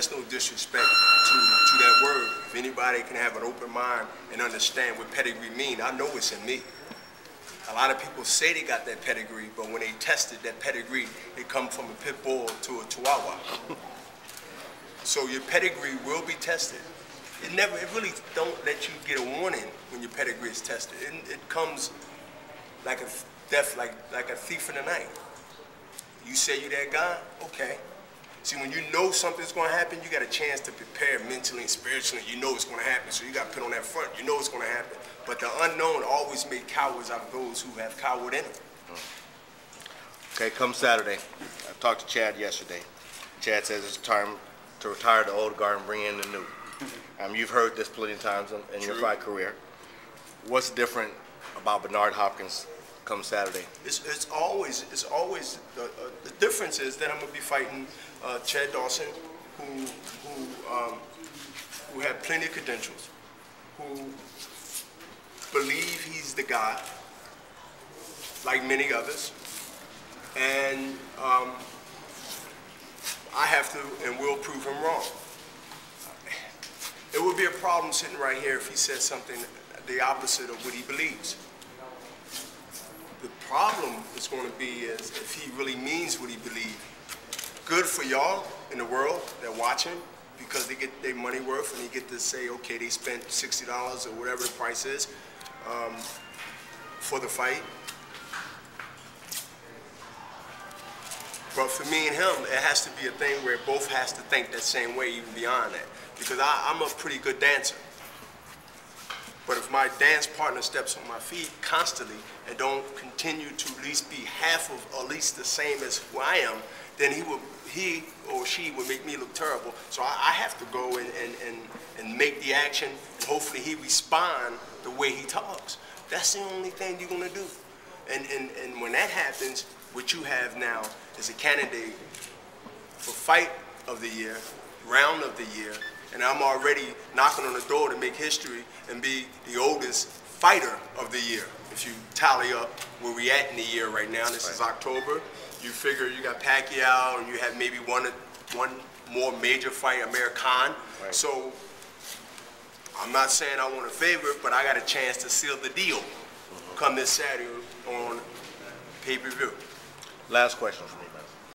there's no disrespect to that word. If anybody can have an open mind and understand what pedigree means, I know it's in me. A lot of people say they got that pedigree, but when they tested that pedigree, it comes from a pit bull to a chihuahua. So your pedigree will be tested. It really don't let you get a warning when your pedigree is tested. It comes like a death, like a thief in the night. You say you that guy, okay. See, when you know something's going to happen, you got a chance to prepare mentally and spiritually. You know it's going to happen, so you got to put on that front. You know it's going to happen. But the unknown always make cowards out of those who have coward in them. Okay, come Saturday. I talked to Chad yesterday. Chad says it's time to retire the old guard and bring in the new. You've heard this plenty of times in your fight career. What's different about Bernard Hopkins come Saturday? It's always the difference is that I'm gonna be fighting Chad Dawson, who have plenty of credentials, who believe he's the guy, like many others, and I have to and will prove him wrong. It would be a problem sitting right here if he said something the opposite of what he believes. The problem is going to be is if he really means what he believes. Good for y'all in the world that watch him because they get their money worth and they get to say, okay, they spent $60 or whatever the price is for the fight. But for me and him, it has to be a thing where both has to think that same way even beyond that. Because I'm a pretty good dancer. But if my dance partner steps on my feet constantly and don't continue to at least be half of, or at least the same as who I am, then he or she would make me look terrible. So I have to go and make the action. And hopefully he respond the way he talks. That's the only thing you're gonna do. And when that happens, what you have now is a candidate for fight of the year, round of the year, and I'm already knocking on the door to make history and be the oldest fighter of the year. If you tally up where we at in the year right now, this is October, you figure you got Pacquiao and you have maybe one more major fight, Amir Khan. Right. So I'm not saying I want a favorite, but I got a chance to seal the deal come this Saturday on pay-per-view. Last question for me.